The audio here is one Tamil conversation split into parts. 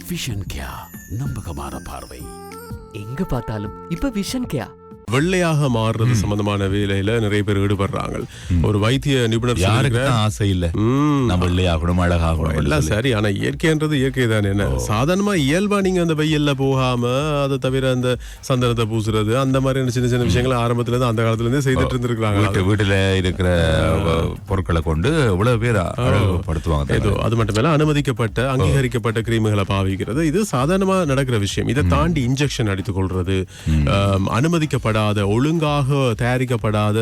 விஷன் கேயா, நம்பகமான பார்வை. எங்க பார்த்தாலும் இப்ப விஷன் கேயா. வெள்ளையாக மாறுறது சம்பந்தமான வேலையில நிறைய பேர் ஈடுபடுறாங்க. ஒரு வைத்திய நிபுணர் யாருக்கு தான் ஆசை இல்ல நான் வெள்ளையாகணும் அழகாகணும் எல்லாம் சரி, ஆனா இயற்கைன்றது இயற்கை தானே. என்ன சாதாரணமா இயல்பா நீங்க அந்த வெயில்ல போகாம அதை தவிர அந்த சந்தனத்தை பூசுறது அந்த மாதிரி சின்ன சின்ன விஷயங்களை ஆரம்பத்துல இருந்து அந்த காலத்துல இருந்தே செய்துட்டு இருந்திருக்காங்க. வீட்டுல இருக்கிற பொருட்களை கொண்டு இவ்வளவு பேர் அழகுபடுத்துவாங்க. அது மட்டுமல்ல, அனுமதிக்கப்பட்ட அங்கீகரிக்கப்பட்ட கிரீம்களை பாவிக்கிறது இது சாதாரணமா நடக்கிற விஷயம். இதை தாண்டி இன்ஜெக்ஷன் அடித்துக் கொள்றது, அனுமதிக்கப்பட்ட ஒழுங்காக தயாரிக்கப்படாத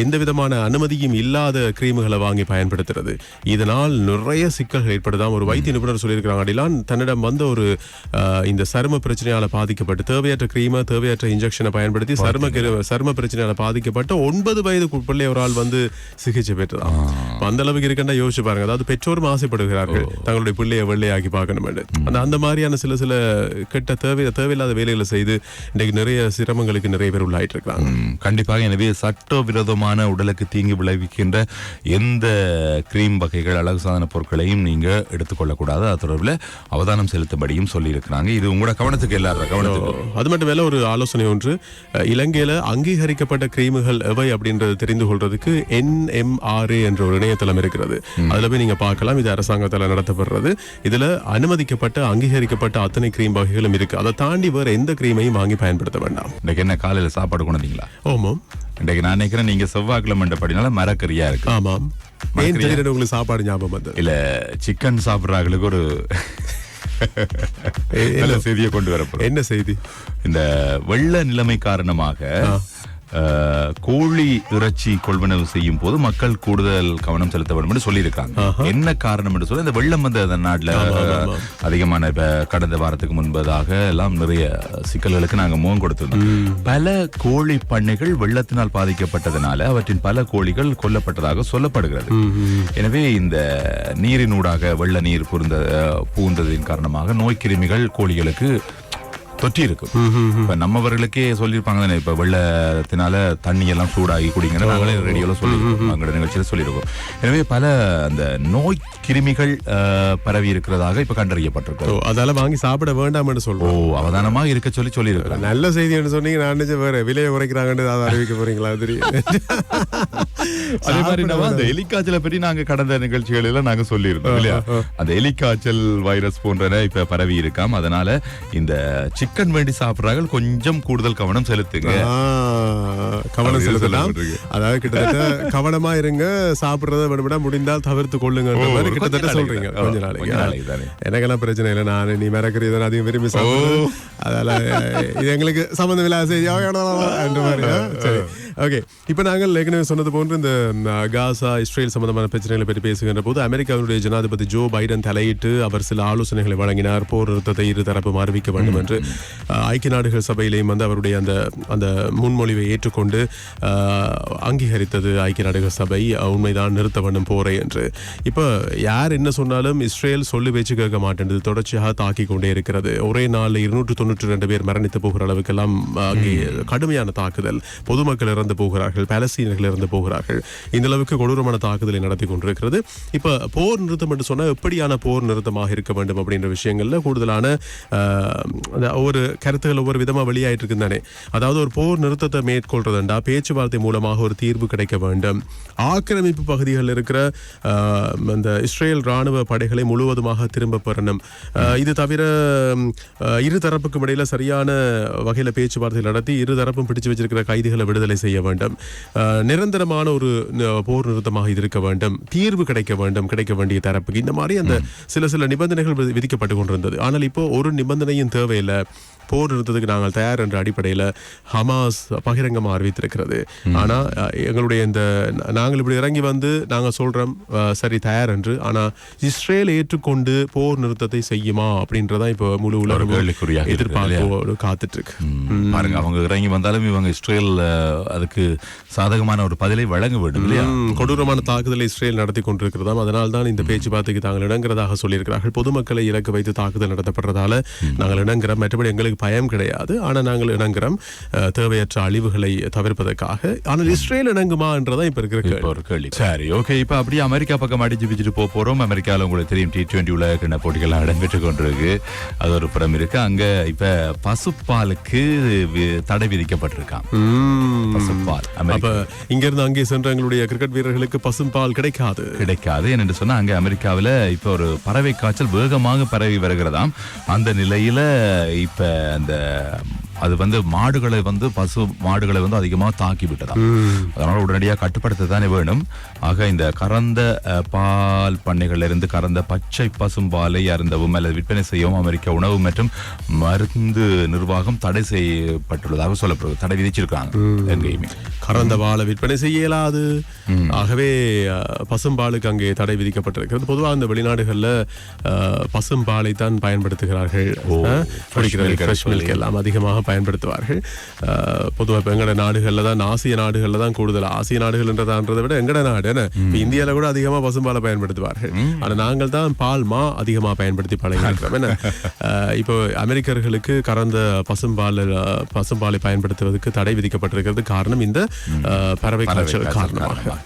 எந்த விதமான அனுமதியும் இல்லாத கிரீம்களை வாங்கி பயன்படுத்துறது, இதனால் நிறைய சிக்கல்கள் ஏற்படுதாம். ஒரு வைத்திய நிபுணர் சொல்லியிருக்கிறாங்க, அடிலான் தன்னிடம் வந்த ஒரு இந்த சரும பிரச்சனையால பாதிக்கப்பட்டு தேவையற்ற கிரீமை தேவையற்ற இன்ஜெக்ஷனை பயன்படுத்தி சரும பிரச்சனையால பாதிக்கப்பட்ட 9 வயது பிள்ளை ஒரு ஆள் வந்து சிகிச்சை பெற்றதாம். அந்த அளவுக்கு இருக்கா யோசிச்சு பாருங்க. அதாவது பெற்றோரும் ஆசைப்படுகிறார்கள் தங்களுடைய பிள்ளையை வெள்ளையாக்கி பார்க்கணும். அந்த மாதிரியான சில கெட்ட தேவையில்லாத வேலைகளை செய்து இன்றைக்கு நிறைய சிரமங்களுக்கு நிறைய பேர் உள்ளாயிட்டு இருக்காங்க. கண்டிப்பாக. எனவே சட்டவிரோதமான உடலுக்கு தீங்கு விளைவிக்கின்ற எந்த கிரீம் வகைகள் அழகு சாதன பொருட்களையும் நீங்க எடுத்துக்கொள்ளக்கூடாது. அது தொடர்பில் அவதானம் செலுத்தும்படியும் சொல்லி இருக்கிறாங்க. இது உங்களோட கவனத்துக்கு எல்லாரும் கவனத்துக்கு. அது மட்டும் மேல ஒரு ஆலோசனை ஒன்று, இலங்கையில அங்கீகரிக்கப்பட்ட கிரீம்கள் எவை அப்படின்றது தெரிந்து கொள்றதுக்கு NMRA என்ற ஒரு இணையதளம் இருக்கிறது. அதுல போய் நீங்க பார்க்கலாம். இது அரசாங்கத்தால் நடத்தப்படுறது. இதுல அனுமதிக்கப்பட்ட அங்கீகரிக்கப்பட்ட அத்தனை கிரீம் வகைகளும் இருக்கு. அதை தாண்டி வேற எந்த கிரீமையும் வாங்கி பயன்படுத்த வேண்டாம். என்ன காலையில சாப்பாடு கொண்டீங்களா? ஆமாம். இன்றைக்கு நான் நினைக்கிறேன் நீங்க செவ்வாய்க்கிழமை படினால மரக்கறியா இருக்கு. ஆமாம். உங்களுக்கு சாப்பாடு ஞாபகம் வந்து இல்ல சிக்கன் சாப்பிடுறாங்களுக்கு ஒரு செய்தியை கொண்டு வரப்போம். என்ன செய்தி? இந்த வெள்ள நிலைமை காரணமாக கோழி இறைச்சி கொள்வனவு செய்யும் போது மக்கள் கூடுதல் கவனம் செலுத்த வேண்டும் என்று சொல்லியிருக்காங்க. என்ன காரணம் என்று சொல்ல, இந்த வெள்ளம் வந்த நாட்டில் அதிகமான கடந்த வாரத்துக்கு முன்பதாக எல்லாம் நிறைய சிக்கல்களுக்கு நாங்கள் முகம் கொடுத்திருந்தோம். பல கோழி பண்ணைகள் வெள்ளத்தினால் பாதிக்கப்பட்டதனால அவற்றின் பல கோழிகள் கொல்லப்பட்டதாக சொல்லப்படுகிறது. எனவே இந்த நீரினூடாக வெள்ள நீர் பூந்ததின் காரணமாக நோய் கிருமிகள் கோழிகளுக்கு தொற்றி இருக்கும். இப்ப நம்மவர்களுக்கே சொல்லியிருப்பாங்க தானே, இப்ப வெள்ளத்தினால தண்ணி எல்லாம் சூடாகி குடிங்க நாங்களே ரேடியோல சொல்லியிருக்கோம், எங்களோட நிகழ்ச்சியில சொல்லியிருக்கோம். எனவே பல அந்த நோய் கிருமிகள் பரவி இருக்கிறதாக இப்ப கண்டறியப்பட்டிருக்கு. அதால வாங்கி சாப்பிட வேண்டாம் என்று சொல்றோம். அவதானமா இருக்க சொல்லியிருக்கிறேன். நல்ல செய்தி என்று சொன்னீங்க. நான் வேற விலையை குறைக்கிறாங்கன்னு அதை அறிவிக்க போறீங்களா? அதே மாதிரி அந்த எலிக்காய்ச்சலை பற்றி நாங்க கடந்த நிகழ்ச்சிகள் எல்லாம் நாங்க சொல்லியிருந்தோம் இல்லையா? அந்த எலிக்காய்ச்சல் வைரஸ் போன்றன இப்ப பரவி இருக்காம். அதனால இந்த சிக்கன் வேண்டி சாப்பிடுறாங்க, கொஞ்சம் கூடுதல் கவனம் செலுத்துங்க. கவனம் செலுத்தலாம். அதாவது கிட்டத்தட்ட கவனமா இருங்க, சாப்பிடுறத விட முடிந்தால் தவிர்த்து கொள்ளுங்க கிட்டத்தட்ட சொல்றீங்க. கொஞ்ச நாளைக்கு எனக்கெல்லாம் பிரச்சனை இல்லை. நான் நீ மிரக்கறி அதிகம் விரும்பி சாப்பிடுறேன். அதால இது எங்களுக்கு சம்பந்தம் இல்லாத செய்தி. சரி, ஓகே. இப்ப நாங்கள் ஏற்கனவே சொன்னது போன்று இந்த காசா இஸ்ரேல் சம்பந்தமான பிரச்சனைகளை பற்றி பேசுகின்ற போது அமெரிக்காவுடைய ஜனாதிபதி ஜோ பைடன் தலையிட்டு அவர் சில ஆலோசனைகளை வழங்கினார். போர் நிறுத்தத்தை இருதரப்பும் அறிவிக்க வேண்டும் என்று. ஐக்கிய நாடுகள் சபையிலேயும் வந்து அவருடைய அந்த முன்மொழிவை ஏற்றுக்கொண்டு அங்கீகரித்தது ஐக்கிய நாடுகள் சபை. உண்மைதான், நிறுத்த வேண்டும் போரை என்று. இப்ப யார் என்ன சொன்னாலும் இஸ்ரேல் சொல்லு பேச்சு கேட்க மாட்டேன், தொடர்ச்சியாக தாக்கி கொண்டே இருக்கிறது. ஒரே நாள் 292 பேர் மரணித்து போகிற அளவுக்கெல்லாம் அங்கே கடுமையான தாக்குதல், பொதுமக்கள் இறந்து போகிறார்கள், பாலஸ்தீனர்கள் இறந்து போகிறார்கள். இந்த அளவுக்கு கொடூரமான தாக்குதலை நடத்தி கொண்டிருக்கிறது. இப்ப போர் நிறுத்தம் என்று சொன்னா எப்படியான போர் நிறுத்தமாக இருக்க வேண்டும் அப்படின்ற விஷயங்கள்ல கூடுதலான ஒவ்வொரு கருத்துக்கள் ஒவ்வொரு விதமா வெளியாயிட்டு இருக்கு தானே. அதாவது ஒரு போர் நிறுத்தத்தை மேற்கொள்றதுண்டா பேச்சுவார்த்தை மூலமாக ஒரு தீர்வு கிடைக்க வேண்டும். ஆக்கிரமிப்பு பகுதிகளில் இருக்கிற அந்த இஸ்ரேல் ராணுவ படைகளை முழுவதுமாக திரும்ப பெறணும். இது தவிர இரு தரப்புக்கும் இடையில சரியான வகையில பேச்சுவார்த்தை நடத்தி இரு தரப்பும் பிடிச்சு வச்சிருக்கிற கைதிகளை விடுதலை செய்ய வேண்டும். நிரந்தரமான ஒரு போர் நிறுத்தமாக இது இருக்க வேண்டும். தீர்வு கிடைக்க வேண்டும் கிடைக்க வேண்டிய தரப்புக்கு. இந்த மாதிரி அந்த சில நிபந்தனைகள் விதிக்கப்பட்டு கொண்டிருந்தது. ஆனால் இப்போ ஒரு நிபந்தனையும் தேவையில்லை. போர் நிறுத்தத்துக்கு நாங்கள் தயார் என்ற அடிப்படையில் ஹமாஸ் பகிரங்கமாக அறிவித்திருக்கிறது. ஆனால் எங்களுடைய இந்த நாங்கள் இப்படி இறங்கி வந்து நாங்கள் சொல்கிறோம் சரி தயார் என்று, ஆனால் இஸ்ரேல் ஏற்றுக்கொண்டு போர் நிறுத்தத்தை செய்யுமா அப்படின்றதான் இப்போ முழு உலகம் எதிர்பார்ப்பு காத்துட்டு இருக்கு. பாருங்க, அவங்க இறங்கி வந்தாலும் இவங்க இஸ்ரேல் அதுக்கு சாதகமான ஒரு பதிலை வழங்க வேண்டும் இல்லையா? கொடூரமான தாக்குதலை இஸ்ரேல் நடத்தி கொண்டிருக்கிறதாம். அதனால் தான் இந்த பேச்சுவார்த்தைக்கு தாங்கள் இணங்குறதாக சொல்லியிருக்கிறார்கள். பொதுமக்களை இலக்கு வைத்து தாக்குதல் நடத்தப்படுறதால நாங்கள் இணங்குறோம், மற்றபடி எங்களுக்கு எங்களுக்கு பயம் கிடையாது, ஆனா நாங்கள் இணங்குறோம் தேவையற்ற அழிவுகளை தவிர்ப்பதற்காக. ஆனால் இஸ்ரேல் இணங்குமா என்றதான் இப்ப இருக்கிற கேள்வி. சரி, ஓகே. இப்ப அப்படியே அமெரிக்கா பக்கம் அடிச்சு பிடிச்சிட்டு போறோம். அமெரிக்காவில் உங்களுக்கு தெரியும் T20 உலக போட்டிகள்லாம் இடம்பெற்று கொண்டிருக்கு. அது ஒரு புறம் இருக்கு. அங்க இப்ப பசுப்பாலுக்கு தடை விதிக்கப்பட்டிருக்கான். பசுப்பால் அப்ப இங்க இருந்து அங்கே சென்ற எங்களுடைய கிரிக்கெட் வீரர்களுக்கு பசும்பால் கிடைக்காது. என்று சொன்னா அங்க அமெரிக்காவில இப்ப ஒரு பறவை காய்ச்சல் வேகமாக பரவி வருகிறதாம். அந்த நிலையில இப்ப அந்த அது மாடுகளை பசு மாடுகளை அதிகமாக தாக்கி விட்டதாம். அதனால உடனடியாக கட்டுப்படுத்தத்தானே வேணும். ஆக இந்த கறந்த பால் பண்ணைகளில் இருந்து கறந்த பச்சை பசும்பாலை அருந்தவும் அல்லது விற்பனை செய்யவும் அமெரிக்க உணவு மற்றும் மருந்து நிர்வாகம் தடை செய்யப்பட்டுள்ளதாக சொல்லப்படுது. தடை விதிச்சிருக்காங்க. எங்கேயுமே கறந்த பாலை விற்பனை செய்ய இயலாது. ஆகவே பசும்பாலுக்கு அங்கே தடை விதிக்கப்பட்டிருக்கிறது. பொதுவாக இந்த வெளிநாடுகள்ல பசும்பாலை தான் பயன்படுத்துகிறார்கள். எல்லாம் அதிகமாக பயன்படுத்துவார்கள். பொதுவாக எங்கட நாடுகள்ல தான், ஆசிய நாடுகள்ல தான் கூடுதல். ஆசிய நாடுகள்ன்றதை விட எங்கட நாடு இந்தியால கூட அதிகமா பசும்பாலை பயன்படுத்துவார்கள். ஆனா நாங்கள் தான் பால் அதிகமா பயன்படுத்தி பழகிருக்கிறோம். இப்போ அமெரிக்கர்களுக்கு கறந்த பசும்பாலை பயன்படுத்துவதற்கு தடை விதிக்கப்பட்டிருக்கிறது. காரணம் இந்த பறவை காய்ச்சல் காரணமாக.